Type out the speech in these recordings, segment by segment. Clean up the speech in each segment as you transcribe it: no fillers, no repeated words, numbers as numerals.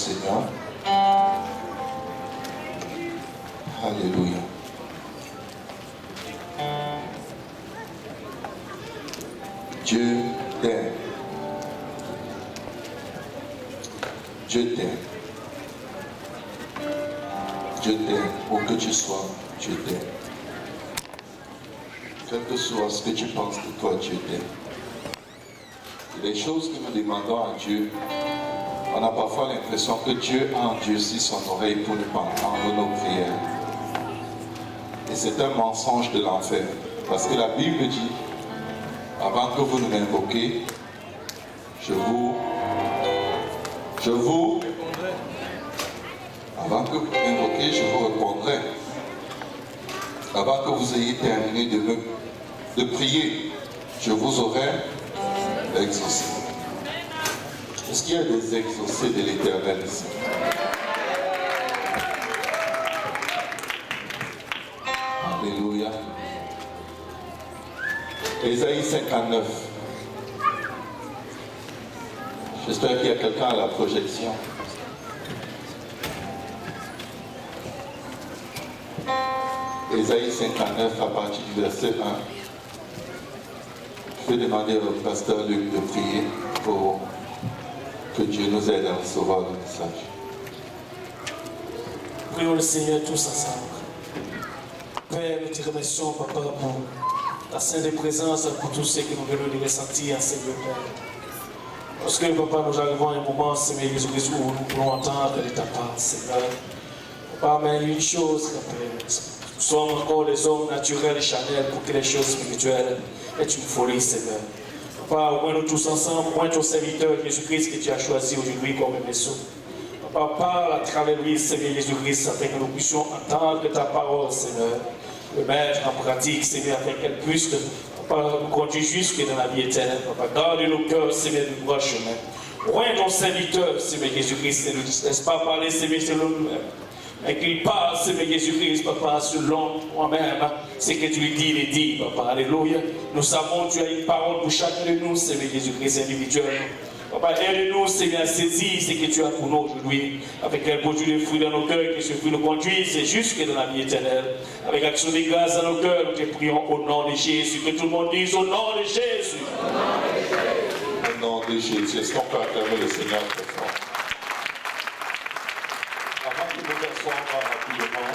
Seigneur. Alléluia. Dieu t'aime. Dieu t'aime. Dieu t'aime. Où que tu sois, Dieu t'aime. Quel que soit ce que tu penses de toi, Dieu t'aime. Les choses que nous demandons à Dieu, on a parfois l'impression que Dieu a endurci son oreille pour ne pas entendre nos prières. Et c'est un mensonge de l'enfer. Parce que la Bible dit, avant que vous ne m'invoquiez, avant que vous m'invoquiez, je vous répondrai. Avant que vous ayez terminé de prier, je vous aurai exaucé. Est-ce qu'il y a des exaucés de l'Éternel ici? Alléluia. Ésaïe 59. J'espère qu'il y a quelqu'un à la projection. Ésaïe 59 à partir du verset 1. Je vais demander au pasteur Luc de prier pour que Dieu nous aide à recevoir le message. Prions le Seigneur tous ensemble. Père, nous te remercions, Papa, pour ta sainte présence, pour tout ce que nous venons de ressentir, Seigneur Père. Parce que, Papa, nous arrivons à un moment, Seigneur Jésus-Christ, où nous voulons entendre de ta part, Seigneur. Papa, mais une chose, Père, nous sommes encore des hommes naturels et charnels pour que les choses spirituelles aient une folie, Seigneur. Papa, au moins nous tous ensemble, au moins ton serviteur Jésus-Christ que tu as choisi aujourd'hui comme vaisseau. Papa, parle à travers lui, Seigneur Jésus-Christ, afin que nous puissions entendre ta parole, Seigneur. Le mettre en pratique, Seigneur, afin qu'elle puisse nous conduire jusque dans la vie éternelle. Papa, garde nos cœurs, Seigneur, du droit chemin. Loin ton serviteur, Seigneur Jésus-Christ, ne nous laisse pas parler, Seigneur, selon nous-mêmes. Et qu'il parle, Seigneur Jésus-Christ, Papa, selon moi-même, ce que tu lui dis, il est dit, Papa, alléluia. Nous savons que tu as une parole pour chacun de nous, Seigneur Jésus-Christ, individuellement. Papa, aide-nous, Seigneur, à saisir ce que tu as pour nous aujourd'hui, avec qu'elle produit des fruits dans nos cœurs, que ce fruit nous conduise jusque dans la vie éternelle. Avec action de grâce dans nos cœurs, nous te prions au nom de Jésus. Que tout le monde dise au nom de Jésus. Au nom de Jésus. Est-ce qu'on peut acclamer le Seigneur très fort? Avant que nous versions rapidement,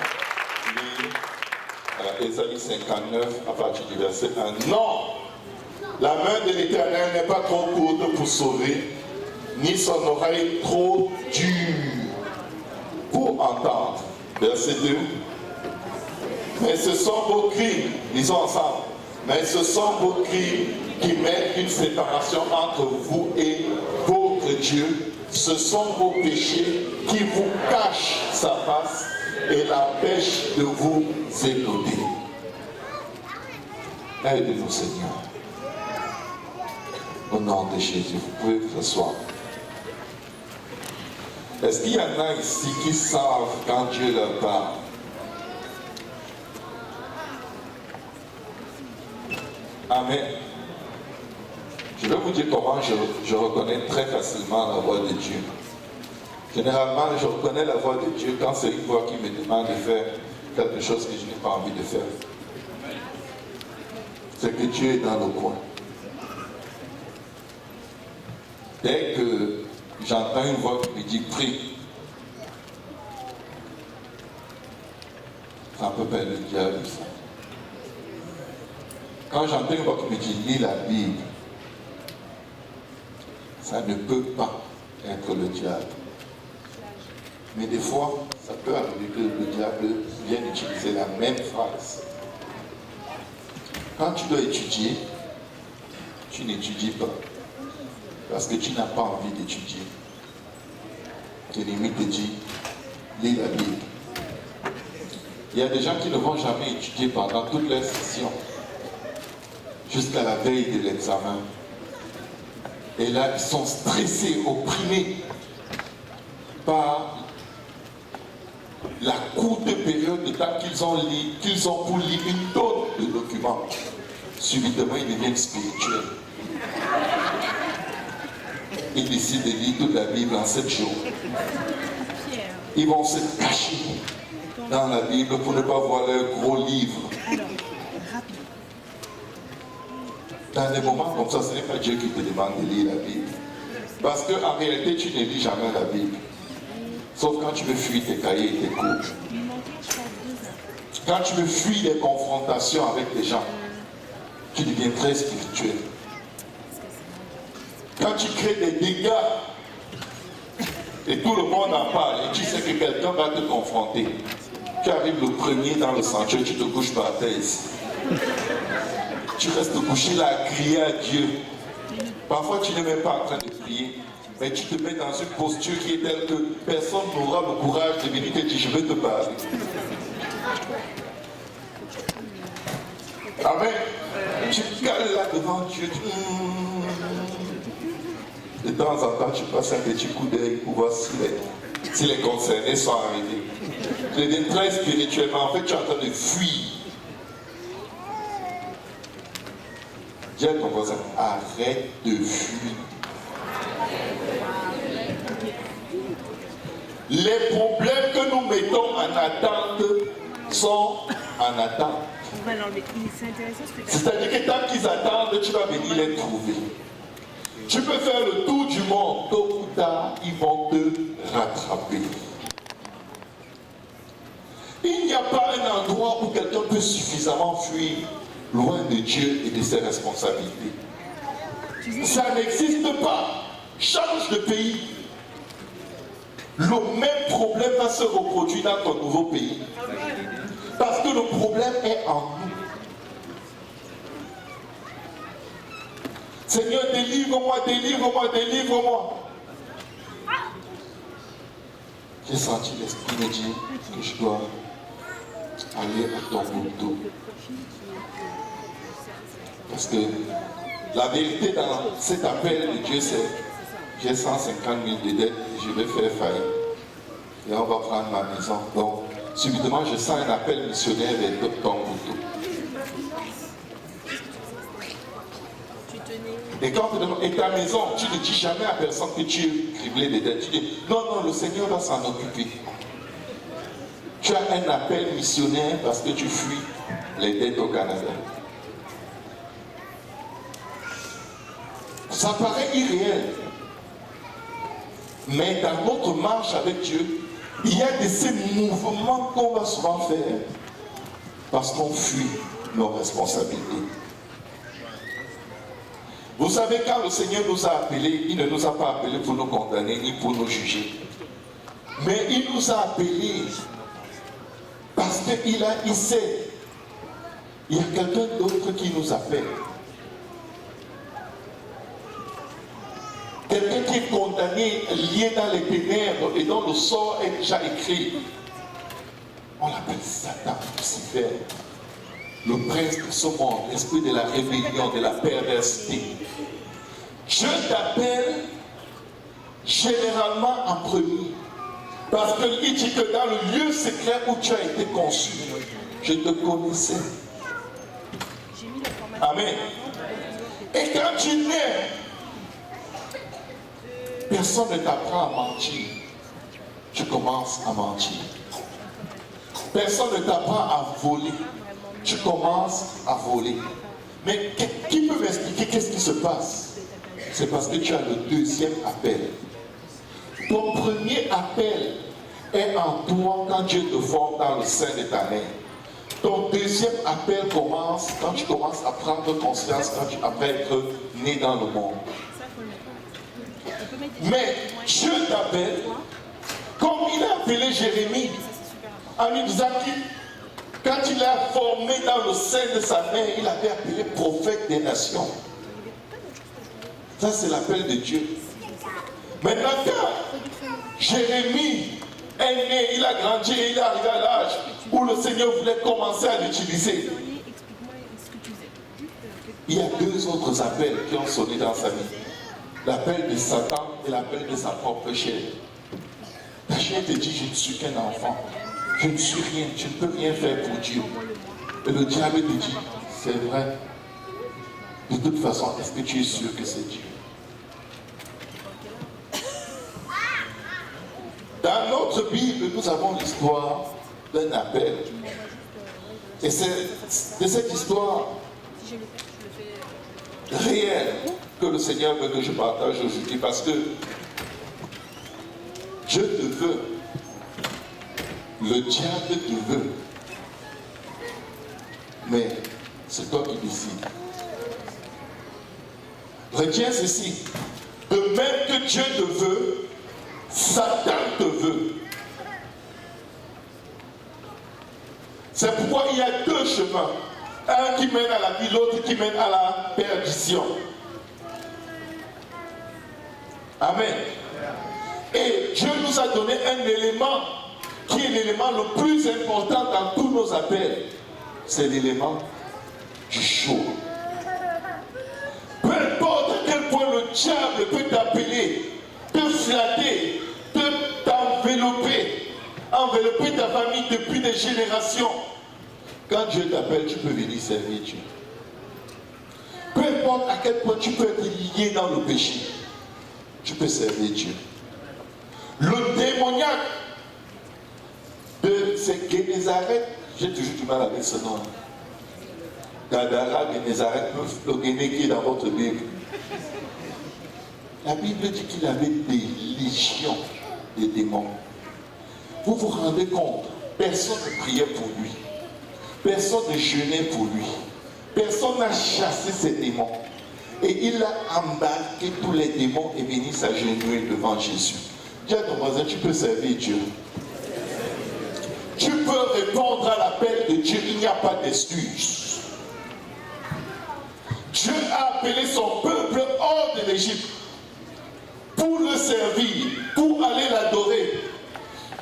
lire Ésaïe 59 à partir du verset 1. Non! La main de l'Éternel n'est pas trop courte pour sauver, ni son oreille trop dure pour entendre. Verset 2. Mais ce sont vos crimes, disons ensemble, mais ce sont vos crimes qui mettent une séparation entre vous et votre Dieu. Ce sont vos péchés qui vous cachent sa face et l'empêchent de vous écouter. Aide-nous, Seigneur. Au nom de Jésus, vous pouvez vous asseoir. Est-ce qu'il y en a ici qui savent quand Dieu leur parle? Amen. Je vais vous dire comment je reconnais très facilement la voix de Dieu. Généralement, je reconnais la voix de Dieu quand c'est une voix qui me demande de faire quelque chose que je n'ai pas envie de faire. C'est que Dieu est dans le coin. Dès que j'entends une voix qui me dit prie, ça peut pas être le diable, ça. Quand j'entends une voix qui me dit lis la Bible, ça ne peut pas être le diable. Mais des fois, ça peut arriver que le diable vienne utiliser la même phrase. Quand tu dois étudier, tu n'étudies pas. Parce que tu n'as pas envie d'étudier. L'ennemi te dit, lis la Bible. Il y a des gens qui ne vont jamais étudier pendant toute leur session, jusqu'à la veille de l'examen. Et là, ils sont stressés, opprimés par la courte période de temps qu'ils ont pour lire une tonne de documents. Subitement, ils deviennent spirituels. Ils décident de lire toute la Bible en 7 jours. ils vont se cacher dans la Bible pour ne pas voir leurs gros livres. Dans des moments comme ça, ce n'est pas Dieu qui te demande de lire la Bible. Parce qu'en réalité, tu ne lis jamais la Bible. Sauf quand tu veux fuir tes cahiers et tes cours. Quand tu veux fuir des confrontations avec des gens, tu deviens très spirituel. Quand tu crées des dégâts, et tout le monde en parle, et tu sais que quelqu'un va te confronter. Tu arrives le premier dans le sanctuaire, tu te couches par terre ici. Tu restes couché là à crier à Dieu. Parfois tu n'es même pas en train de prier, mais tu te mets dans une posture qui est telle que personne n'aura le courage de venir te dire je vais te parler. Amen. Tu cales là devant Dieu. De temps en temps, tu passes un petit coup d'œil pour voir si les concernés sont arrivés. Tu deviens très spirituellement. En fait, tu es en train de fuir. Dis à ton voisin, arrête de fuir. Les problèmes que nous mettons en attente sont en attente. C'est-à-dire que tant qu'ils attendent, tu vas venir les trouver. Tu peux faire le tour du monde, tôt ou tard, ils vont te rattraper. Il n'y a pas un endroit où quelqu'un peut suffisamment fuir loin de Dieu et de ses responsabilités. Ça n'existe pas. Change de pays. Le même problème va se reproduire dans ton nouveau pays. Parce que le problème est en nous. Seigneur, délivre-moi, délivre-moi, délivre-moi. J'ai senti l'Esprit me dire que je dois aller à Tombouctou. Parce que la vérité dans cet appel de Dieu, c'est j'ai 150 000 de dettes, je vais faire faillite. Et on va prendre ma maison. Donc, subitement, je sens un appel missionnaire vers Tombouctou. Et quand tu demandes, et ta maison, tu ne dis jamais à personne que tu es criblé de dettes. Tu dis, non, non, le Seigneur va s'en occuper. Tu as un appel missionnaire parce que tu fuis les dettes au Canada. Ça paraît irréel. Mais dans notre marche avec Dieu, il y a de ces mouvements qu'on va souvent faire parce qu'on fuit nos responsabilités. Vous savez, quand le Seigneur nous a appelés, il ne nous a pas appelés pour nous condamner ni pour nous juger. Mais il nous a appelés parce qu'il sait, il y a quelqu'un d'autre qui nous appelle. Quelqu'un qui est condamné, lié dans les ténèbres et dont le sort est déjà écrit. On l'appelle Satan, Lucifer, le prince de ce monde, l'esprit de la rébellion, de la perversité. Je t'appelle généralement en premier. Parce qu'il dit que dans le lieu secret où tu as été conçu, je te connaissais. Amen. Et quand tu nais, personne ne t'apprend à mentir. Tu commences à mentir. Personne ne t'apprend à voler. Tu commences à voler. Mais qui peut m'expliquer qu'est-ce qui se passe? C'est parce que tu as le deuxième appel. Ton premier appel est en toi quand Dieu te forme dans le sein de ta mère. Ton deuxième appel commence quand tu commences à prendre conscience après être né dans le monde. Mais Dieu t'appelle comme il a appelé Jérémie en lui disant que quand il l'a formé dans le sein de sa mère, il avait appelé prophète des nations. Ça, c'est l'appel de Dieu. Maintenant, quand Jérémie est né, il a grandi et il est arrivé à l'âge où le Seigneur voulait commencer à l'utiliser. Il y a deux autres appels qui ont sonné dans sa vie. L'appel de Satan et l'appel de sa propre chair. Ta chair te dit, je ne suis qu'un enfant. Je ne suis rien, je ne peux rien faire pour Dieu. Et le diable te dit, c'est vrai. De toute façon, est-ce que tu es sûr que c'est Dieu? Dans Dans notre Bible, nous avons l'histoire d'un appel. Et c'est de cette histoire réelle que le Seigneur veut que je partage aujourd'hui, parce que Dieu te veut, le diable te veut, mais c'est toi qui décides. Retiens ceci, de même que Dieu te veut, Satan te veut. C'est pourquoi il y a deux chemins, un qui mène à la vie, l'autre qui mène à la perdition. Amen. Et Dieu nous a donné un élément qui est l'élément le plus important dans tous nos appels. C'est l'élément du chaud. Peu importe à quel point le diable peut t'appeler, te flatter, envelopper ta famille depuis des générations. Quand Dieu t'appelle, tu peux venir servir Dieu. Peu importe à quel point tu peux être lié dans le péché, tu peux servir Dieu. Le démoniaque de Génézareth, j'ai toujours du mal avec ce nom. Gadara, Génézareth, le Guéné qui est dans votre Bible. La Bible dit qu'il avait des légions de démons. Vous vous rendez compte, personne ne priait pour lui. Personne ne jeûnait pour lui. Personne n'a chassé ces démons. Et il a embarqué tous les démons et venu s'agenouiller devant Jésus. Dis à ton voisin, tu peux servir Dieu. Tu peux répondre à l'appel de Dieu, il n'y a pas d'excuse. Dieu a appelé son peuple hors de l'Égypte pour le servir, pour aller l'adorer.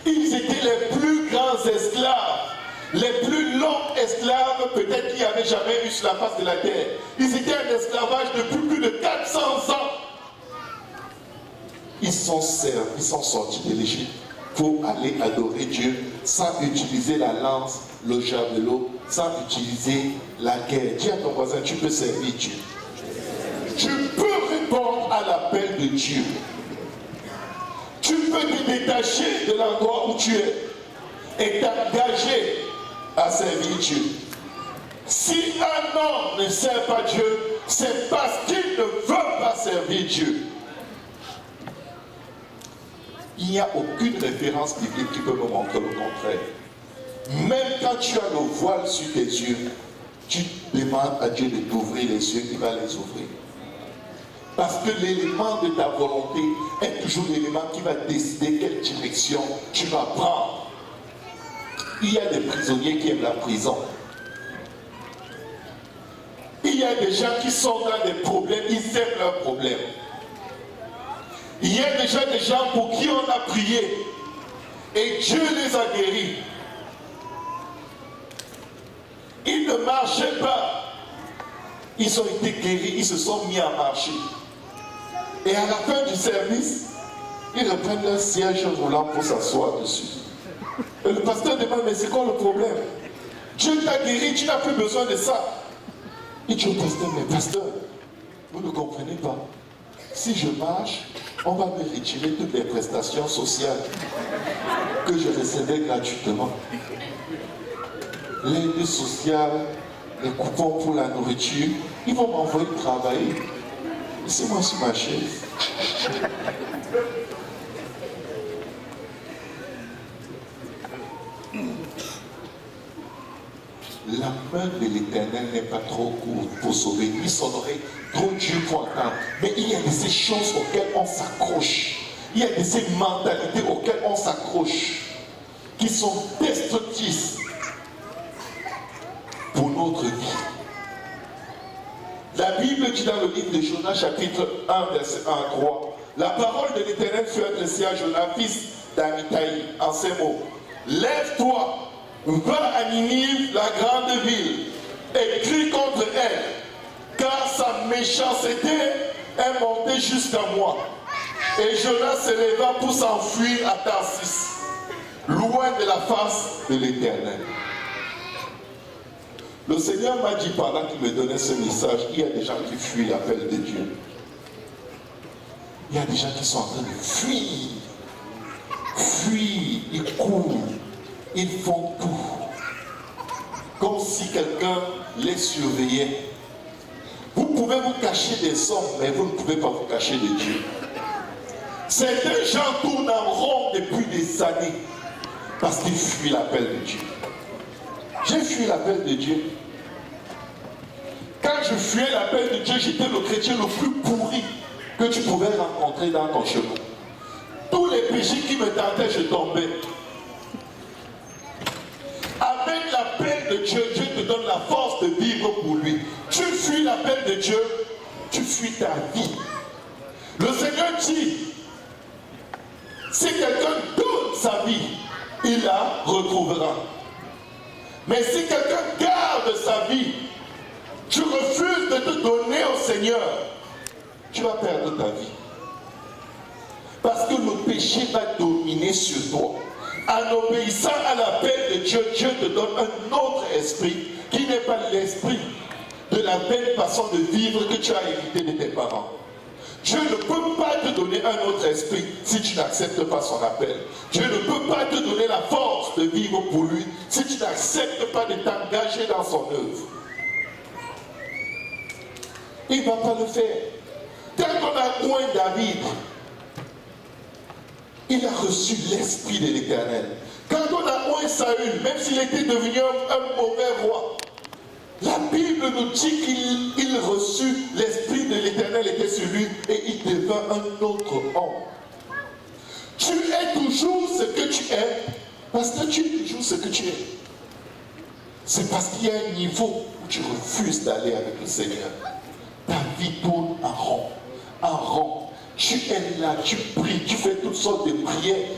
Ils étaient les plus grands esclaves, les plus longs esclaves peut-être qu'il n'y avait jamais eu sur la face de la terre. Ils étaient en esclavage depuis plus de 400 ans. Ils sont sortis de l'Égypte pour aller adorer Dieu sans utiliser la lance, le javelot, sans utiliser la guerre. Dis à ton voisin, tu peux servir Dieu. Tu peux répondre à l'appel de Dieu. Tu peux te détacher de l'endroit où tu es et t'engager à servir Dieu. Si un homme ne sert pas Dieu, c'est parce qu'il ne veut pas servir Dieu. Il n'y a aucune référence biblique qui peut me montrer le contraire. Même quand tu as le voile sur tes yeux, tu demandes à Dieu de t'ouvrir les yeux, il va les ouvrir. Parce que l'élément de ta volonté est toujours l'élément qui va décider quelle direction tu vas prendre. Il y a des prisonniers qui aiment la prison. Il y a des gens qui sont dans des problèmes, ils aiment leurs problèmes. Il y a déjà des gens pour qui on a prié et Dieu les a guéris. Ils ne marchaient pas. Ils ont été guéris, ils se sont mis à marcher. Et à la fin du service, ils reprennent leur siège roulant pour s'asseoir dessus. Et le pasteur demande, mais c'est quoi le problème? Dieu t'a guéri, tu n'as plus besoin de ça. Il dit au pasteur, mais pasteur, vous ne comprenez pas. Si je marche, on va me retirer toutes les prestations sociales que je recevais gratuitement. L'aide sociale, les coupons pour la nourriture, ils vont m'envoyer travailler. Laissez-moi sur ma chaise. La main de l'Éternel n'est pas trop courte pour sauver, ni son oreille trop dure pour entendre. Mais il y a de ces choses auxquelles on s'accroche. Il y a de ces mentalités auxquelles on s'accroche, qui sont destructrices pour notre vie. La Bible dit dans le livre de Jonas, chapitre 1, verset 1 à 3, la parole de l'Éternel fut adressée à Jonas, fils d'Amittai, en ces mots. Lève-toi, va à Ninive, la grande ville, et crie contre elle, car sa méchanceté est montée jusqu'à moi. Et Jonas se leva pour s'enfuir à Tarsis, loin de la face de l'Éternel. Le Seigneur m'a dit pendant qu'il me donnait ce message, il y a des gens qui fuient l'appel de Dieu. Il y a des gens qui sont en train de fuir. fuient, ils courent, ils font tout. Comme si quelqu'un les surveillait. Vous pouvez vous cacher des hommes, mais vous ne pouvez pas vous cacher de Dieu. Certains gens tournent en rond depuis des années parce qu'ils fuient l'appel de Dieu. J'ai fui l'appel de Dieu. Quand je fuyais l'appel de Dieu, j'étais le chrétien le plus pourri que tu pouvais rencontrer dans ton chemin. Tous les péchés qui me tentaient, je tombais. Avec l'appel de Dieu, Dieu te donne la force de vivre pour lui. Tu fuis l'appel de Dieu, tu fuis ta vie. Le Seigneur dit, si quelqu'un donne sa vie, il la retrouvera. Mais si quelqu'un garde sa vie, tu refuses de te donner au Seigneur, tu vas perdre ta vie. Parce que le péché va dominer sur toi. En obéissant à l'appel de Dieu, Dieu te donne un autre esprit qui n'est pas l'esprit de la belle façon de vivre que tu as hérité de tes parents. Dieu ne peut pas te donner un autre esprit si tu n'acceptes pas son appel. Dieu ne peut pas te donner la force de vivre pour lui si tu n'acceptes pas de t'engager dans son œuvre. Il ne va pas le faire. Quand on a oint David, il a reçu l'esprit de l'Éternel. Quand on a oint Saül, même s'il était devenu un mauvais roi, la Bible nous dit qu'il reçut l'esprit de l'Éternel était sur lui et il devint un autre homme. Tu es toujours ce que tu es parce que tu es toujours ce que tu es. C'est parce qu'il y a un niveau où tu refuses d'aller avec le Seigneur. Ta vie tourne en rond, en rond. Tu es là, tu pries, tu fais toutes sortes de prières.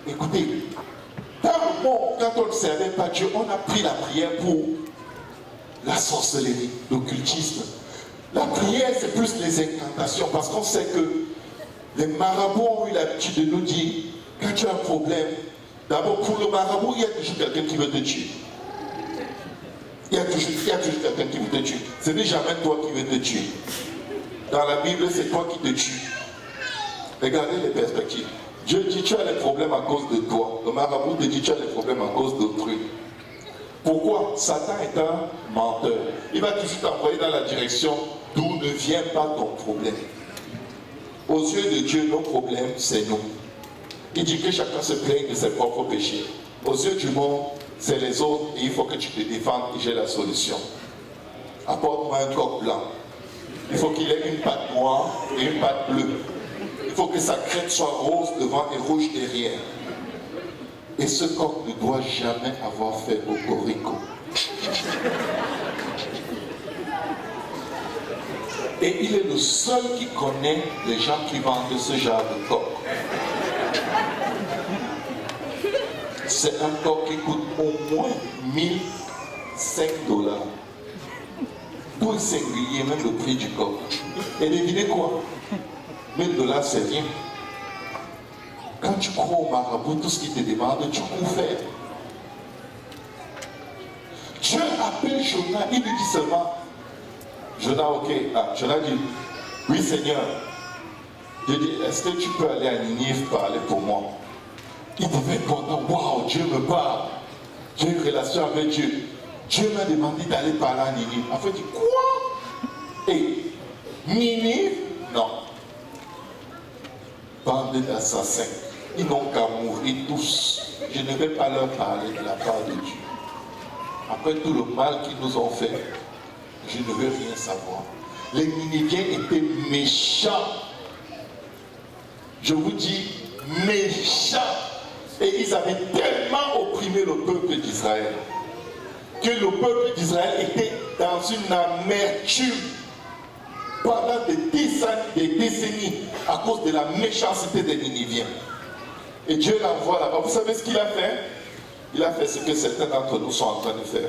Écoutez, dans le monde, quand on ne servait pas Dieu, on a pris la prière pour la sorcellerie, l'occultisme. La prière, c'est plus les incantations, parce qu'on sait que les marabouts ont eu l'habitude de nous dire, quand tu as un problème, d'abord pour le marabout, il y a toujours quelqu'un qui veut te tuer. Il y a toujours quelqu'un qui veut te tuer. Ce n'est jamais toi qui veux te tuer. Dans la Bible, c'est toi qui te tues. Regardez les perspectives. Dieu dit, tu as des problèmes à cause de toi. Le marabout te dit, tu as des problèmes à cause d'autrui. Pourquoi? Satan est un menteur. Il va toujours t'envoyer dans la direction d'où ne vient pas ton problème. Aux yeux de Dieu, nos problèmes, c'est nous. Il dit que chacun se plaigne de ses propres péchés. Aux yeux du monde, c'est les autres et il faut que tu te défendes et j'ai la solution. Apporte-moi un coq blanc. Il faut qu'il ait une patte noire et une patte bleue. Il faut que sa crête soit rose devant et rouge derrière. Et ce coq ne doit jamais avoir fait cocorico. Et il est le seul qui connaît les gens qui vendent ce genre de coq. C'est un coq qui coûte au moins 1005 $. Tout est singulier, même le prix du coq. Et devinez quoi? 1000 $, c'est rien. Quand tu crois au marabout, tout ce qu'il te demande, tu cours faire. Dieu appelle Jonas, il lui dit seulement, Jonas, ok, Jonas dit, oui Seigneur. Dieu dit, est-ce que tu peux aller à Ninive parler pour moi? Il devait être content, waouh, Dieu me parle. J'ai une relation avec Dieu. Dieu m'a demandé d'aller parler à Ninive. En fait, il dit, quoi? Et Ninive? Non. Bande d'assassins. Ils n'ont qu'à mourir tous. Je ne vais pas leur parler de la part de Dieu. Après tout le mal qu'ils nous ont fait, je ne veux rien savoir. Les Niniviens étaient méchants. Je vous dis, méchants. Et ils avaient tellement opprimé le peuple d'Israël que le peuple d'Israël était dans une amertume pendant des décennies à cause de la méchanceté des Niniviens. Et Dieu l'envoie là-bas. Vous savez ce qu'il a fait? Il a fait ce que certains d'entre nous sont en train de faire.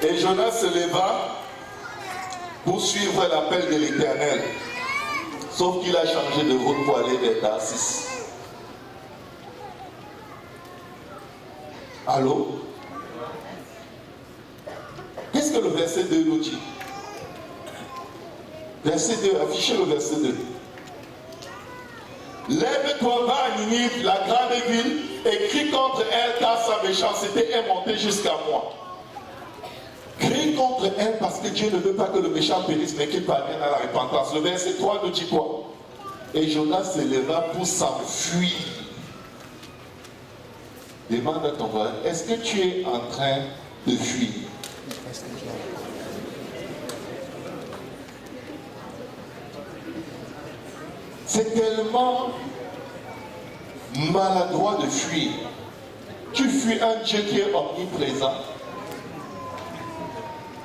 Et Jonas se leva pour suivre l'appel de l'Éternel. Sauf qu'il a changé de route pour aller vers Tarsis. Allô? Qu'est-ce que le verset 2 nous dit? Verset 2, affichez le verset 2. Lève-toi, va à Ninive, la grande ville, et crie contre elle, car sa méchanceté est montée jusqu'à moi. Crie contre elle parce que Dieu ne veut pas que le méchant périsse, mais qu'il parvienne à la repentance. Le verset 3 nous dit quoi? Et Jonas se leva pour s'enfuir. Demande à ton voisin, est-ce que tu es en train de fuir? C'est tellement maladroit de fuir. Tu fuis un Dieu qui est omniprésent.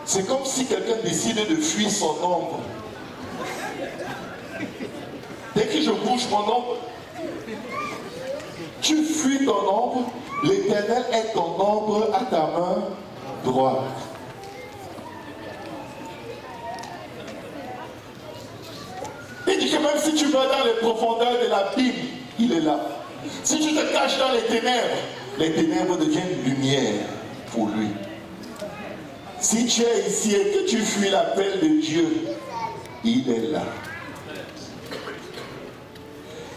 C'est comme si quelqu'un décidait de fuir son ombre. Dès que je bouge mon ombre, tu fuis ton ombre, l'Éternel est ton ombre à ta main droite. Il dit que même si tu vas dans les profondeurs de l'abîme, il est là. Si tu te caches dans les ténèbres deviennent lumière pour lui. Si tu es ici et que tu fuis l'appel de Dieu, il est là.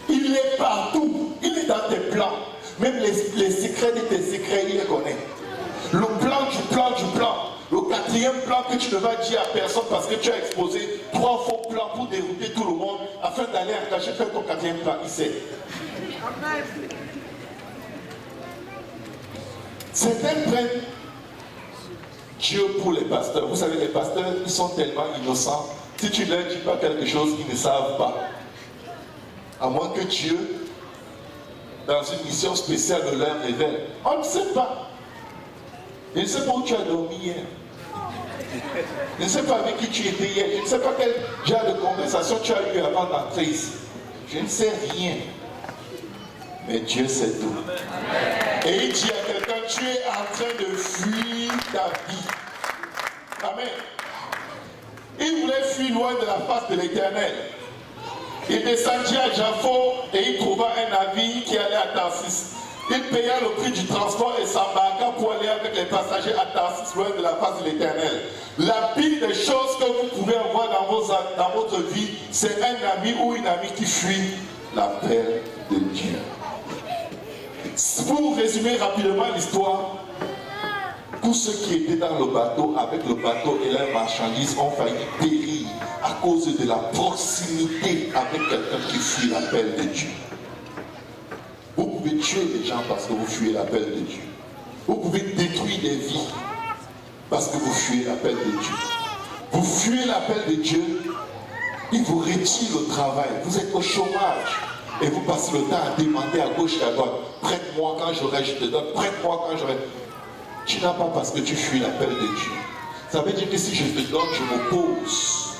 Il est partout. Il est dans tes plans. Même les secrets de tes secrets, il les connaît. Le plan du plan du plan. Le quatrième plan que tu ne vas dire à personne parce que tu as exposé 3 faux plans pour dérouter tout le monde afin d'aller engager faire ton quatrième plan. Il sait. Certains prennent Dieu pour les pasteurs. Vous savez, les pasteurs, ils sont tellement innocents. Si tu ne leur dis pas quelque chose, ils ne savent pas. À moins que Dieu, dans une mission spéciale, ne leur révèle. On ne sait pas. Je ne sais pas où tu as dormi hier. Je ne sais pas avec qui tu étais hier. Je ne sais pas quel genre de conversation tu as eu avant d'entrer ici. Je ne sais rien. Mais Dieu sait tout. Et il dit à quelqu'un, tu es en train de fuir ta vie. Amen. Il voulait fuir loin de la face de l'Éternel. Il descendit à Jaffo et il trouva un navire qui allait à Tarsis. Il paya le prix du transport et s'embarqua pour aller avec les passagers à Tarsis, loin de la face de l'Éternel. La pire des choses que vous pouvez avoir dans votre vie, c'est un ami ou une amie qui fuit l'appel de Dieu. Pour résumer rapidement l'histoire, tous ceux qui étaient dans le bateau, avec le bateau et leurs marchandises, ont failli périr à cause de la proximité avec quelqu'un qui fuit l'appel de Dieu. Vous pouvez tuer des gens parce que vous fuyez l'appel de Dieu. Vous pouvez détruire des vies parce que vous fuyez l'appel de Dieu. Vous fuyez l'appel de Dieu, il vous retire le travail. Vous êtes au chômage et vous passez le temps à demander à gauche et à droite. Prête-moi quand j'aurai, je te donne. Prête-moi quand j'aurai. Tu n'as pas parce que tu fuis l'appel de Dieu. Ça veut dire que si je te donne, je m'oppose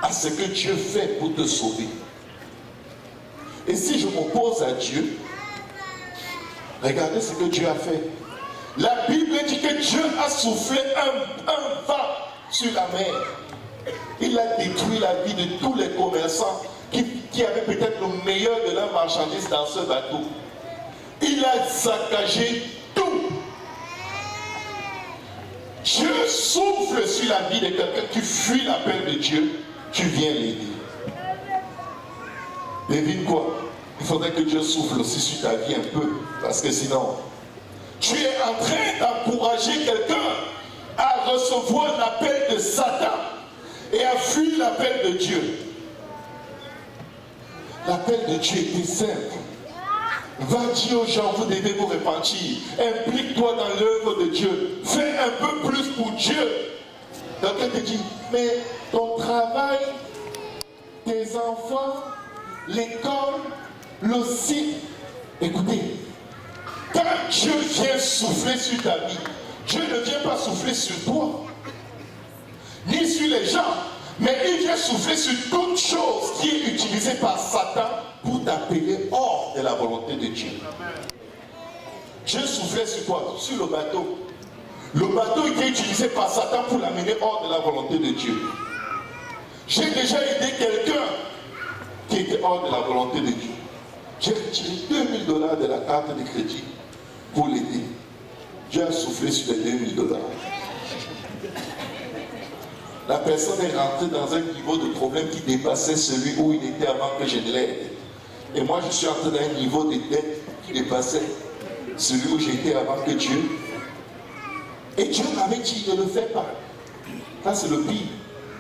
à ce que Dieu fait pour te sauver. Et si je m'oppose à Dieu, regardez ce que Dieu a fait. La Bible dit que Dieu a soufflé un vent sur la mer. Il a détruit la vie de tous les commerçants qui avaient peut-être le meilleur de leurs marchandises dans ce bateau. Il a saccagé tout. Dieu souffle sur la vie de quelqu'un qui fuit l'appel de Dieu. Tu viens l'aider. Devine quoi? Il faudrait que Dieu souffle aussi sur ta vie un peu. Parce que sinon, tu es en train d'encourager quelqu'un à recevoir l'appel de Satan et à fuir l'appel de Dieu. L'appel de Dieu était simple. Va dire aux gens, vous devez vous repentir. Implique-toi dans l'œuvre de Dieu. Fais un peu plus pour Dieu. Quelqu'un te dit, mais ton travail, tes enfants, l'école, le site. Écoutez, quand Dieu vient souffler sur ta vie, Dieu ne vient pas souffler sur toi, ni sur les gens, mais il vient souffler sur toute chose qui est utilisée par Satan pour t'appeler hors de la volonté de Dieu. Dieu soufflait sur quoi? Sur le bateau. Le bateau était utilisé par Satan pour l'amener hors de la volonté de Dieu. J'ai déjà aidé quelqu'un qui était hors de la volonté de Dieu. J'ai retiré $2000 de la carte de crédit pour l'aider. Dieu a soufflé sur les $2000. La personne est rentrée dans un niveau de problème qui dépassait celui où il était avant que je ne l'aide. Et moi, je suis entré dans un niveau de dette qui dépassait celui où j'étais avant que Dieu. Et Dieu m'avait dit de ne le faire pas. Ça, c'est le pire.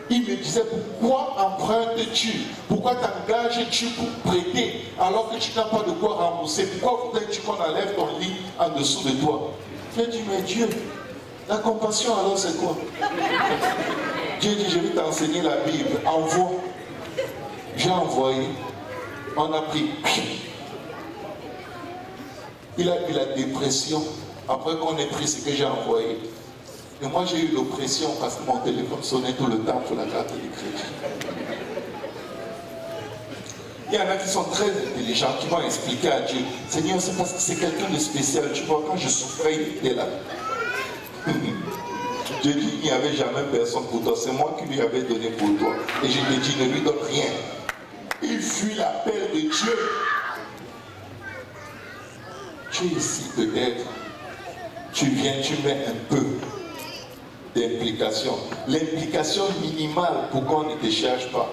Il me disait, pourquoi empruntes-tu? Pourquoi t'engages-tu pour prêter alors que tu n'as pas de quoi rembourser? Pourquoi voudrais-tu qu'on enlève ton lit en dessous de toi? J'ai dit, mais Dieu, la compassion alors c'est quoi? Dieu dit, je vais t'enseigner la Bible. Envoie. J'ai envoyé. On a pris. Il a eu la dépression. Après qu'on ait pris ce que j'ai envoyé. Et moi j'ai eu l'oppression parce que mon téléphone sonnait tout le temps pour la carte de crédit. Il y en a qui sont très intelligents, qui vont expliquer à Dieu, Seigneur, c'est parce que c'est quelqu'un de spécial. Tu vois, quand je souffrais, il était là. Dieu dit, il n'y avait jamais personne pour toi. C'est moi qui lui avais donné pour toi. Et je te dis, ne lui donne rien. Il fuit l'appel de Dieu. Tu es ici peut-être. Tu viens, tu mets un peu d'implication. L'implication minimale pour qu'on ne te cherche pas.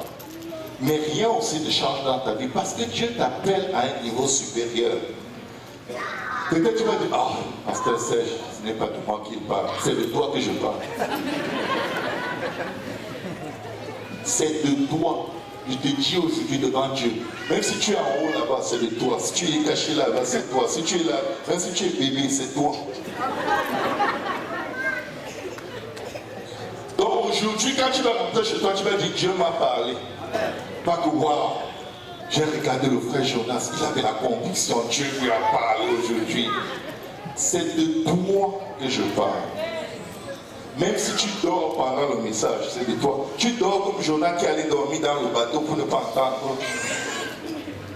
Mais rien aussi ne change dans ta vie parce que Dieu t'appelle à un niveau supérieur. Peut-être tu vas dire, ah, Pasteur Serge, ce n'est pas de moi qui parle, c'est de toi que je parle. C'est de toi. Je te dis aujourd'hui devant Dieu, même si tu es en haut là-bas, c'est de toi. Si tu es caché là-bas, c'est toi. Si tu es là, même si tu es bébé, c'est toi. Donc aujourd'hui, quand tu vas rentrer chez toi, tu vas dire, Dieu m'a parlé. Pas que waouh, j'ai regardé le frère Jonas, il avait la conviction, Dieu lui a parlé aujourd'hui. C'est de toi que je parle. Même si tu dors pendant le message, c'est de toi. Tu dors comme Jonas qui allait dormir dans le bateau pour ne pas entendre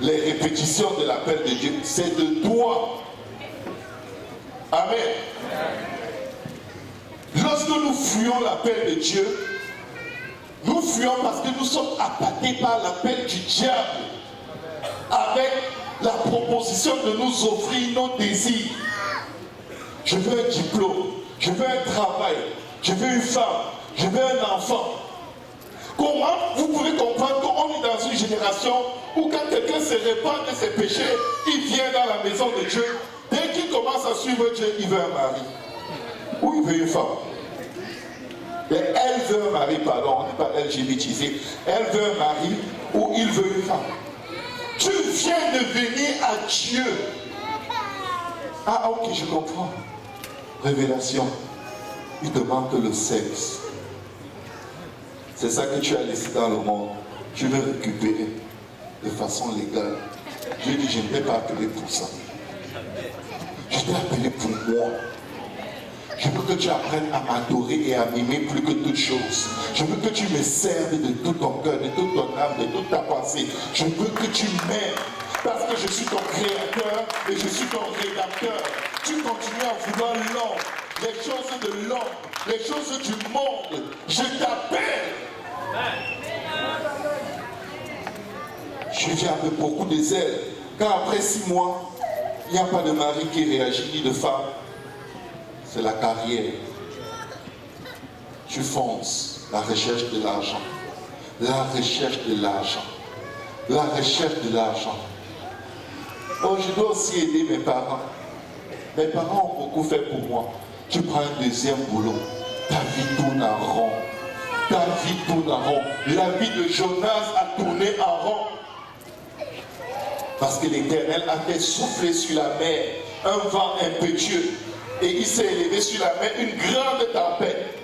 les répétitions de l'appel de Dieu. C'est de toi. Amen. Lorsque nous fuyons l'appel de Dieu, nous fuyons parce que nous sommes appâtés par l'appel du diable, avec la proposition de nous offrir nos désirs. Je veux un diplôme, je veux un travail, je veux une femme, je veux un enfant. Comment vous pouvez comprendre qu'on est dans une génération où quand quelqu'un se répand de ses péchés, il vient dans la maison de Dieu, dès qu'il commence à suivre Dieu, il veut un mari. Ou il veut une femme. Mais elle veut un mari, pardon, on n'est pas LGBTisé. Elle veut un mari ou il veut une femme. Tu viens de venir à Dieu. Ah ok, je comprends. Révélation. Il te manque le sexe. C'est ça que tu as laissé dans le monde. Tu veux récupérer de façon légale. Dieu dit, je ne t'ai pas appelé pour ça. Je t'ai appelé pour moi. Je veux que tu apprennes à m'adorer et à m'aimer plus que toute chose. Je veux que tu me serves de tout ton cœur, de toute ton âme, de toute ta pensée. Je veux que tu m'aimes parce que je suis ton créateur et je suis ton rédacteur. Tu continues à vouloir l'homme, les choses de l'homme, les choses du monde. Je t'appelle. Je viens avec beaucoup de zèle. Car après 6 mois, il n'y a pas de mari qui réagit ni de femme. C'est la carrière. Tu fonces, la recherche de l'argent. La recherche de l'argent. La recherche de l'argent. Oh, je dois aussi aider mes parents. Mes parents ont beaucoup fait pour moi. Tu prends un deuxième boulot. Ta vie tourne en rond. Ta vie tourne en rond. La vie de Jonas a tourné en rond. Parce que l'Éternel a fait souffler sur la mer un vent impétueux. Et il s'est élevé sur la mer une grande tempête.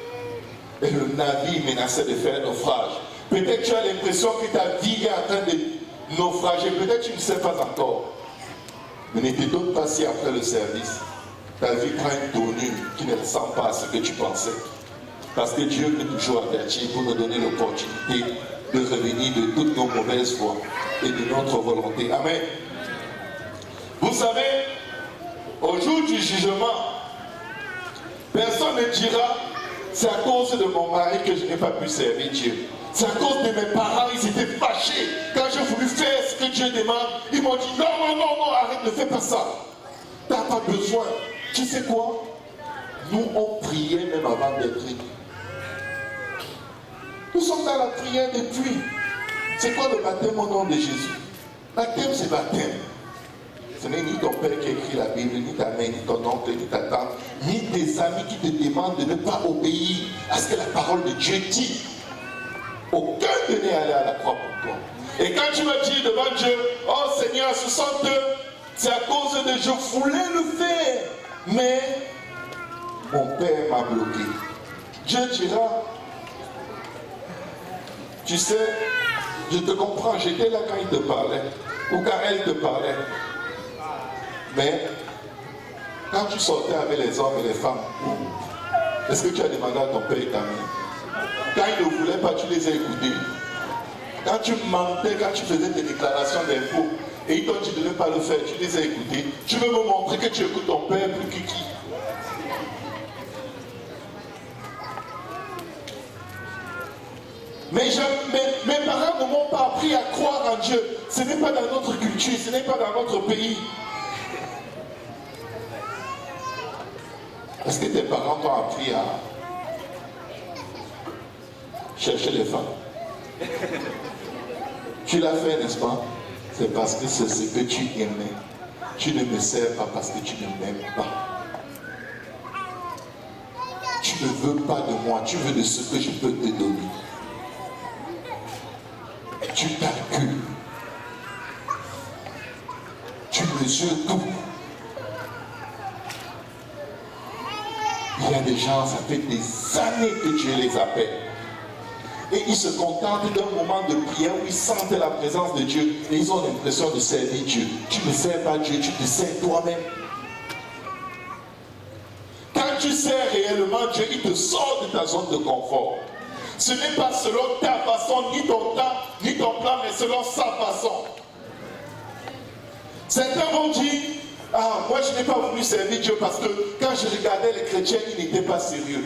Et le navire menaçait de faire naufrage. Peut-être tu as l'impression que ta vie est en train de naufrager. Peut-être tu ne sais pas encore. Mais ne te donne pas si après le service, ta vie prend une tournure qui ne ressemble pas à ce que tu pensais. Parce que Dieu veut toujours avertir pour nous donner l'opportunité de revenir de toutes nos mauvaises voies et de notre volonté. Amen. Vous savez, au jour du jugement, personne ne dira c'est à cause de mon mari que je n'ai pas pu servir Dieu. C'est à cause de mes parents, ils étaient fâchés. Quand j'ai voulu faire ce que Dieu demande, ils m'ont dit non, non, non, non, arrête, ne fais pas ça. Tu n'as pas besoin. Tu sais quoi? Nous, on priait même avant d'être. Nous sommes dans la prière depuis. C'est quoi le baptême au nom de Jésus? Baptême, c'est baptême. Ce n'est ni ton père qui écrit la Bible, ni ta mère, ni ton oncle, ni ta tante, ni tes amis qui te demandent de ne pas obéir à ce que la parole de Dieu dit. Aucun de n'est allé à la croix pour toi. Et quand tu vas dire devant Dieu, oh Seigneur, 62, c'est à cause de je voulais le faire, mais mon père m'a bloqué. Dieu dira, tu sais, je te comprends, j'étais là quand il te parlait, ou quand elle te parlait. Mais quand tu sortais avec les hommes et les femmes, est-ce que tu as demandé à ton père et ta mère? Quand ils ne voulaient pas, tu les as écoutés. Quand tu mentais, quand tu faisais tes déclarations d'impôts, et ils t'ont dit de ne pas le faire, tu les as écoutés. Tu veux me montrer que tu écoutes ton père plus que qui? Mais mes parents ne m'ont pas appris à croire en Dieu. Ce n'est pas dans notre culture, ce n'est pas dans notre pays. Est-ce que tes parents t'ont appris à chercher les femmes? Tu l'as fait, n'est-ce pas? C'est parce que c'est ce que tu aimais. Tu ne me sers pas parce que tu ne m'aimes pas. Tu ne veux pas de moi, tu veux de ce que je peux te donner. Tu calcules. Tu mesures tout. Il y a des gens, ça fait des années que Dieu les appelle. Et ils se contentent d'un moment de prière où ils sentent la présence de Dieu et ils ont l'impression de servir Dieu. Tu ne sers pas Dieu, tu te sers toi-même. Quand tu sers réellement Dieu, il te sort de ta zone de confort. Ce n'est pas selon ta façon, ni ton temps, ni ton plan, mais selon sa façon. Certains vont dire, ah, moi je n'ai pas voulu servir Dieu parce que quand je regardais les chrétiens, ils n'étaient pas sérieux.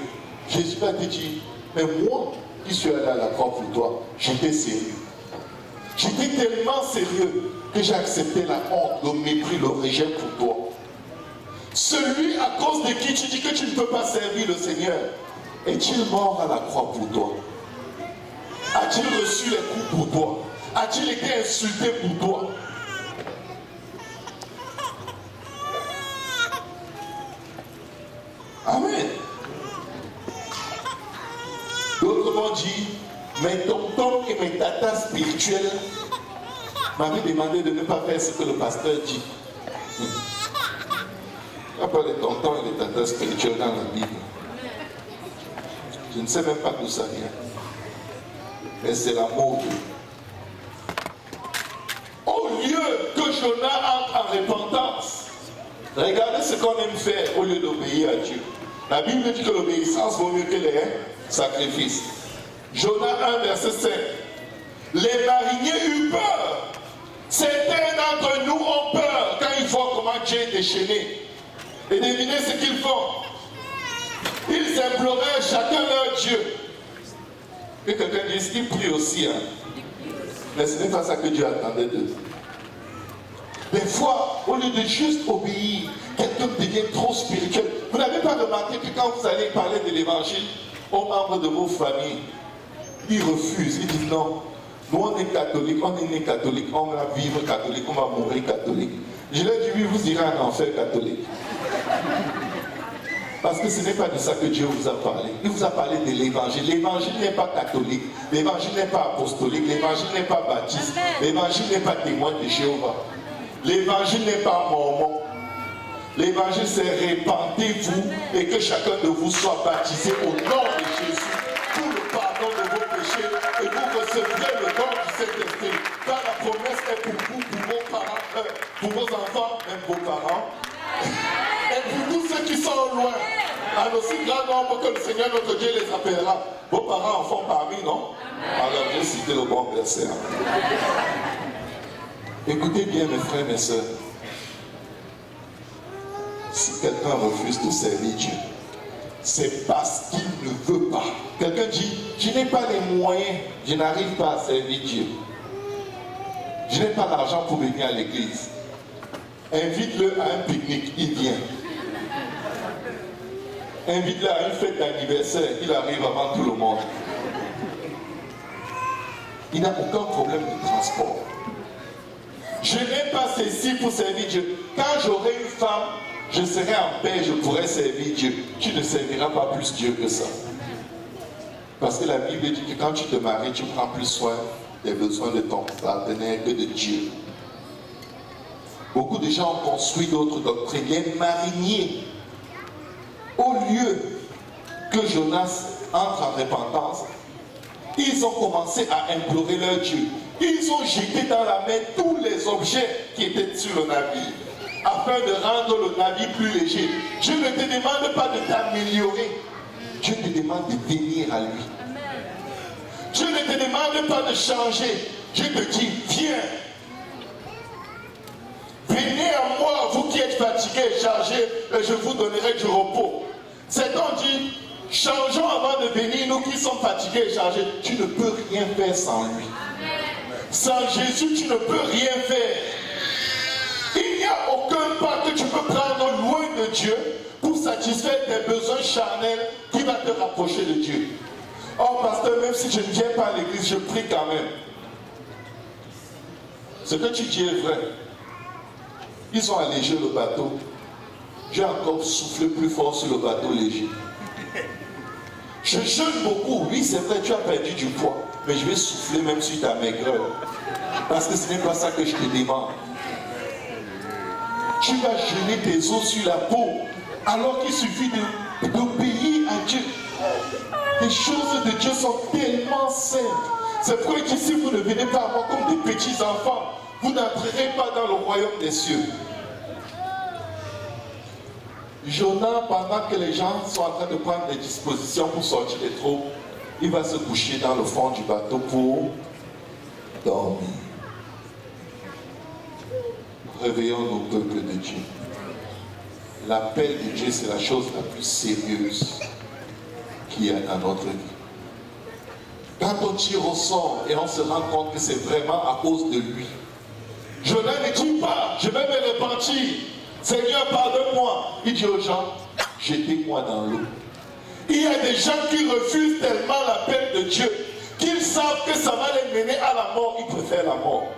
Jésus va te dire, mais moi qui suis allé à la croix pour toi, j'étais sérieux. J'étais tellement sérieux que j'ai accepté la honte, le mépris, le rejet pour toi. Celui à cause de qui tu dis que tu ne peux pas servir le Seigneur, est-il mort à la croix pour toi? A-t-il reçu les coups pour toi? A-t-il été insulté pour toi? Amen. D'autres m'ont dit, mais tonton et mes tatas spirituels m'avaient demandé de ne pas faire ce que le pasteur dit. Il n'y a pas les tontons et les tatas spirituels dans la Bible. Je ne sais même pas d'où ça vient. Mais c'est la mode. Au lieu que Jonas entre en repentance, regardez ce qu'on aime faire au lieu d'obéir à Dieu. La Bible dit que l'obéissance vaut mieux que les sacrifices. Jonas 1, verset 5. Les mariniers eurent peur. Certains d'entre nous ont peur quand ils voient comment Dieu est déchaîné. Et devinez ce qu'ils font. Ils imploraient chacun leur Dieu. Que quelqu'un dise, ils prient aussi. Hein. Mais ce n'est pas ça que Dieu attendait d'eux. Des fois, au lieu de juste obéir, quelqu'un devient trop spirituel. Vous n'avez pas remarqué que quand vous allez parler de l'évangile aux membres de vos familles, ils refusent, ils disent non. Nous on est catholiques, on est né catholique, on va vivre catholique, on va mourir catholique. Je leur dis oui, vous irez en enfer catholique. Parce que ce n'est pas de ça que Dieu vous a parlé. Il vous a parlé de l'évangile. L'évangile n'est pas catholique, l'évangile n'est pas apostolique, l'évangile n'est pas baptiste, l'évangile n'est pas témoin de Jéhovah. L'évangile n'est pas mormon. L'évangile c'est répandez-vous et que chacun de vous soit baptisé au nom de Jésus pour le pardon de vos péchés et vous recevrez le don du Saint-Esprit. Car la promesse est pour vous, pour vos parents, pour vos enfants, même vos parents. Et pour tous ceux qui sont loin, en aussi grand nombre que le Seigneur notre Dieu les appellera. Vos parents en font parmi, non? Alors j'ai cité le bon verset. Écoutez bien mes frères, mes sœurs. Si quelqu'un refuse de servir Dieu, c'est parce qu'il ne veut pas. Quelqu'un dit, je n'ai pas les moyens, je n'arrive pas à servir Dieu. Je n'ai pas l'argent pour venir à l'église. Invite-le à un pique-nique, il vient. Invite-le à une fête d'anniversaire, il arrive avant tout le monde. il n'a aucun problème de transport. Je n'ai pas ceci pour servir Dieu. Quand j'aurai une femme, je serai en paix, je pourrai servir Dieu. Tu ne serviras pas plus Dieu que ça. Parce que la Bible dit que quand tu te maries, tu prends plus soin des besoins de ton partenaire que de Dieu. Beaucoup de gens ont construit d'autres doctrines. Les mariniers, au lieu que Jonas entre en repentance, ils ont commencé à implorer leur Dieu. Ils ont jeté dans la mer tous les objets qui étaient sur le navire, afin de rendre le navire plus léger. Dieu ne te demande pas de t'améliorer. Dieu te demande de venir à lui. Dieu ne te demande pas de changer. Dieu te dit, viens. Venez à moi, vous qui êtes fatigués et chargés, et je vous donnerai du repos. C'est donc dit, changeons avant de venir, nous qui sommes fatigués et chargés. Tu ne peux rien faire sans lui. Sans Jésus, tu ne peux rien faire. Il n'y a aucun pas que tu peux prendre loin de Dieu pour satisfaire tes besoins charnels qui va te rapprocher de Dieu. Oh pasteur, même si je ne viens pas à l'église, je prie quand même. Ce que tu dis est vrai. Ils ont allégé le bateau. J'ai encore soufflé plus fort sur le bateau léger. Je jeûne beaucoup. Oui, c'est vrai, tu as perdu du poids. Mais je vais souffler même sur ta maigreur. Parce que ce n'est pas ça que je te demande. Tu vas jeûner tes os sur la peau. Alors qu'il suffit d'obéir à Dieu. Les choses de Dieu sont tellement simples. C'est pourquoi ici vous ne venez pas à moi comme des petits enfants. Vous n'entrerez pas dans le royaume des cieux. Jonas, pendant que les gens sont en train de prendre des dispositions pour sortir des troubles, il va se coucher dans le fond du bateau pour dormir. Réveillons nos peuples de Dieu. L'appel de Dieu, c'est la chose la plus sérieuse qu'il y a dans notre vie. Quand on tire au sort et on se rend compte que c'est vraiment à cause de lui. Jonas ne dit pas, je vais me repentir. Seigneur, pardonne-moi. Il dit aux gens, jetez-moi dans l'eau. Il y a des gens qui refusent tellement l'appel de Dieu qu'ils savent que ça va les mener à la mort. Ils préfèrent la mort.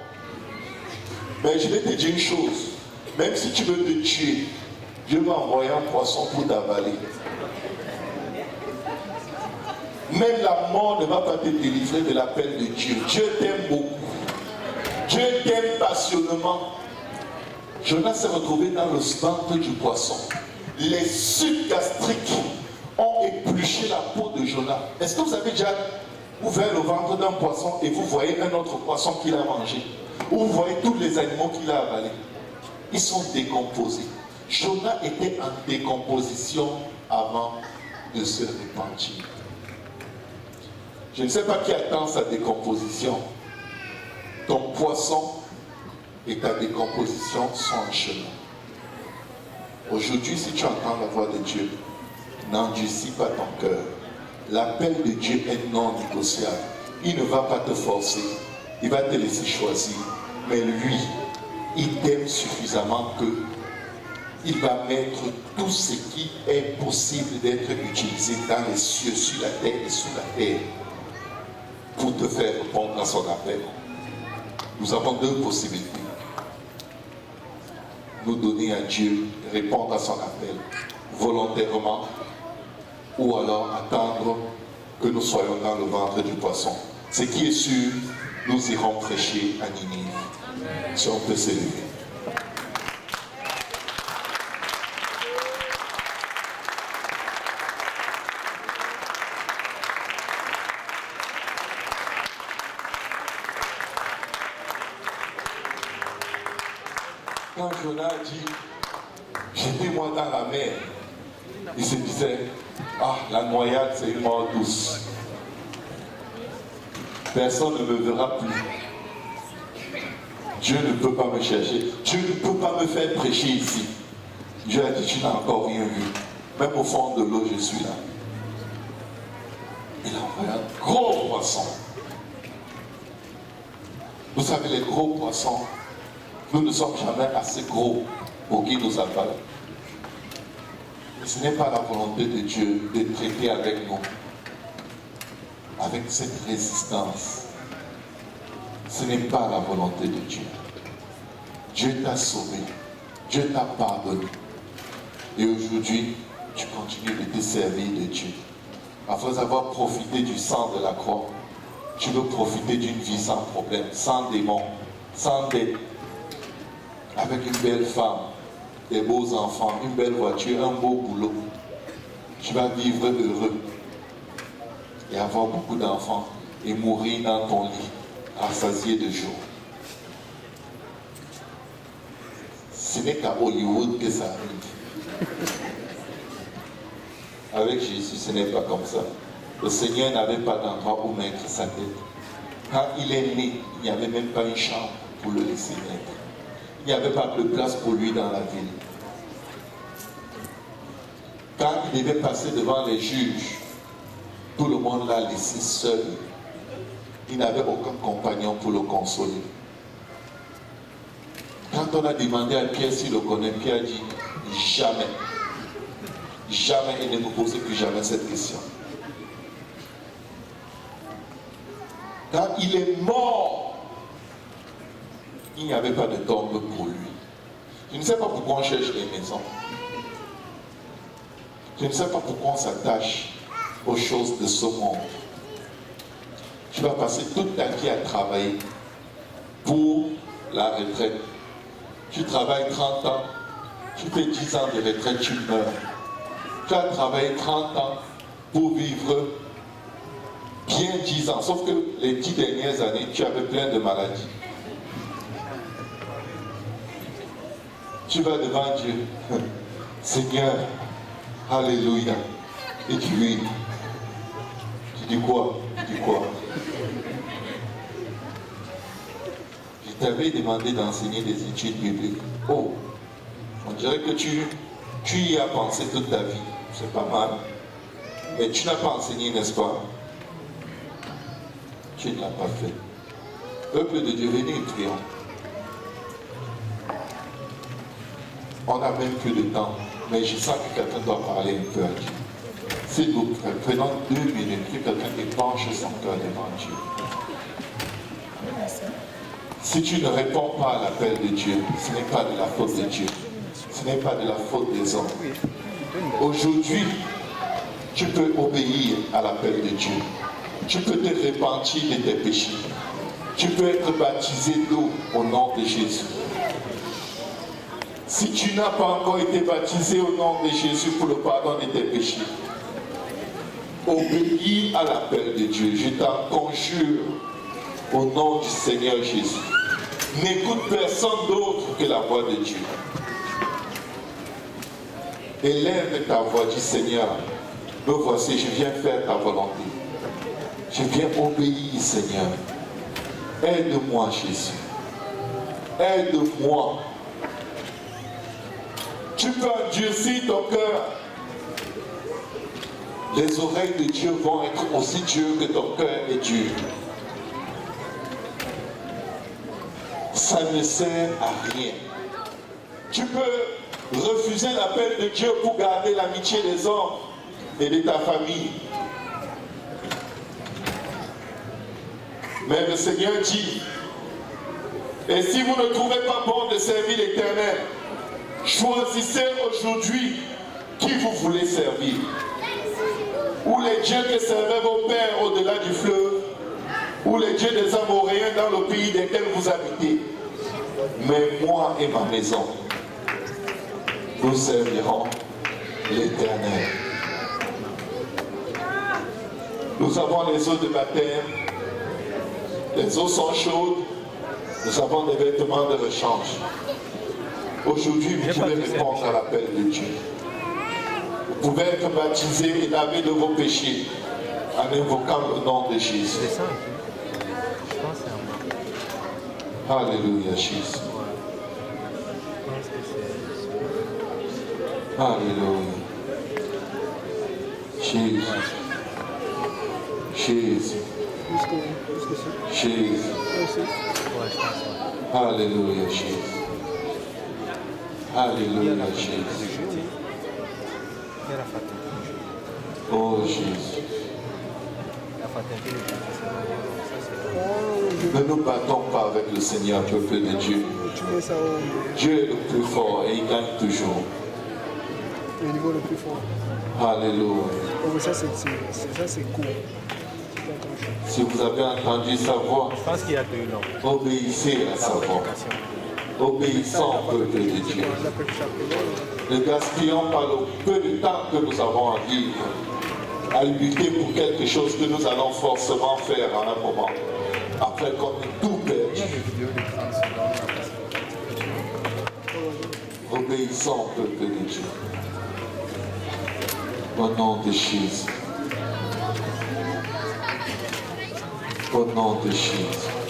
Mais je vais te dire une chose. Même si tu veux te tuer, Dieu va envoyer un poisson pour t'avaler. Même la mort ne va pas te délivrer de l'appel de Dieu. Dieu t'aime beaucoup. Dieu t'aime passionnément. Jonas s'est retrouvé dans le ventre du poisson. Les sucs gastriques ont épluché la peau de Jonas. Est-ce que vous avez déjà ouvert le ventre d'un poisson et vous voyez un autre poisson qu'il a mangé? Ou vous voyez tous les animaux qu'il a avalés? Ils sont décomposés. Jonas était en décomposition avant de se repentir. Je ne sais pas qui attend sa décomposition. Ton poisson et ta décomposition sont en chemin. Aujourd'hui, si tu entends la voix de Dieu, n'endurcis pas ton cœur. L'appel de Dieu est non négociable. Il ne va pas te forcer. Il va te laisser choisir. Mais lui, il t'aime suffisamment que il va mettre tout ce qui est possible d'être utilisé dans les cieux, sur la terre et sous la terre pour te faire répondre à son appel. Nous avons deux possibilités. Nous donner à Dieu, répondre à son appel volontairement, ou alors attendre que nous soyons dans le ventre du poisson. Ce qui est sûr, nous irons prêcher à Ninive. Si on peut s'élever. Quand Jonas dit, jetez-moi dans la mer, il se disait, ah, la noyade c'est une mort douce. Personne ne me verra plus. Dieu ne peut pas me chercher. Dieu ne peut pas me faire prêcher ici. Dieu a dit, tu n'as encore rien vu. Même au fond de l'eau, je suis là. Il a envoyé un gros poisson. Vous savez, les gros poissons, nous ne sommes jamais assez gros pour qu'ils nous avalent. Mais ce n'est pas la volonté de Dieu de traiter avec nous, avec cette résistance. Ce n'est pas la volonté de Dieu. Dieu t'a sauvé. Dieu t'a pardonné. Et aujourd'hui, tu continues de te servir de Dieu. Après avoir profité du sang de la croix, tu veux profiter d'une vie sans problème, sans démons, sans dette, avec une belle femme, des beaux enfants, une belle voiture, un beau boulot. Tu vas vivre heureux et avoir beaucoup d'enfants et mourir dans ton lit, rassasié de jour. Ce n'est qu'à Hollywood que ça arrive. Avec Jésus, ce n'est pas comme ça. Le Seigneur n'avait pas d'endroit où mettre sa tête. Quand il est né, il n'y avait même pas une chambre pour le laisser naître. Il n'y avait pas de place pour lui dans la ville. Quand il devait passer devant les juges, tout le monde l'a laissé seul. Il n'avait aucun compagnon pour le consoler. Quand on a demandé à Pierre s'il le connaît, Pierre a dit jamais. Jamais, et ne me posez plus jamais cette question. Quand il est mort, il n'y avait pas de tombe pour lui. Je ne sais pas pourquoi on cherche les maisons. Je ne sais pas pourquoi on s'attache aux choses de ce monde. Tu vas passer toute ta vie à travailler pour la retraite. Tu travailles 30 ans, tu fais 10 ans de retraite, tu meurs. Tu as travaillé 30 ans pour vivre bien 10 ans. Sauf que les 10 dernières années, tu avais plein de maladies. Tu vas devant Dieu. Seigneur, alléluia. Et tu lui. Tu dis quoi? Tu dis quoi? Je t'avais demandé d'enseigner des études bibliques. Oh, on dirait que tu y as pensé toute ta vie. C'est pas mal. Mais tu n'as pas enseigné, n'est-ce pas? Tu ne l'as pas fait. Peuple de Dieu, venez et prions. On n'a même plus de temps. Mais je sens que quelqu'un doit parler un peu à Dieu. S'il vous plaît, prenons 2 minutes que quelqu'un épanche son cœur devant Dieu. Si tu ne réponds pas à l'appel de Dieu, ce n'est pas de la faute de Dieu. Ce n'est pas de la faute des hommes. Aujourd'hui, tu peux obéir à l'appel de Dieu. Tu peux te repentir de tes péchés. Tu peux être baptisé d'eau au nom de Jésus. Si tu n'as pas encore été baptisé au nom de Jésus pour le pardon de tes péchés, obéis à l'appel de Dieu. Je t'en conjure au nom du Seigneur Jésus. N'écoute personne d'autre que la voix de Dieu. Élève ta voix, dis Seigneur, me voici, je viens faire ta volonté. Je viens obéir, Seigneur. Aide-moi, Jésus. Aide-moi. Tu peux endurcir ton cœur. Les oreilles de Dieu vont être aussi dures que ton cœur est dur. Ça ne sert à rien. Tu peux refuser l'appel de Dieu pour garder l'amitié des hommes et de ta famille. Mais le Seigneur dit, et si vous ne trouvez pas bon de servir l'Éternel, choisissez aujourd'hui qui vous voulez servir. Ou les dieux que servaient vos pères au-delà du fleuve, ou les dieux des Amoréens dans le pays desquels vous habitez. Mais moi et ma maison, nous servirons l'Éternel. Nous avons les eaux de baptême, les eaux sont chaudes, nous avons des vêtements de rechange. Aujourd'hui, vous pouvez répondre à l'appel de Dieu. Vous pouvez être baptisé et lavé de vos péchés en invoquant le nom de Jésus. Alléluia, Jésus. Alléluia. Jésus. Jésus. Jésus. Alléluia, Jésus. Alléluia, Jésus. Oh Jésus. Ne nous battons pas avec le Seigneur, peuple de Dieu. Dieu est le plus fort et il gagne toujours. Le niveau le plus fort. Alléluia. Donc ça c'est cool. Si vous avez entendu sa voix, Je pense qu'il y a 2 noms. obéissez à sa voix. Obéissons au peuple de Dieu. Ne gaspillons pas le peu de temps que nous avons à vivre, à lutter pour quelque chose que nous allons forcément faire en un moment, après qu'on ait tout perdu. Obéissons au peuple de Dieu. Au nom de Jésus. Au nom de Jésus.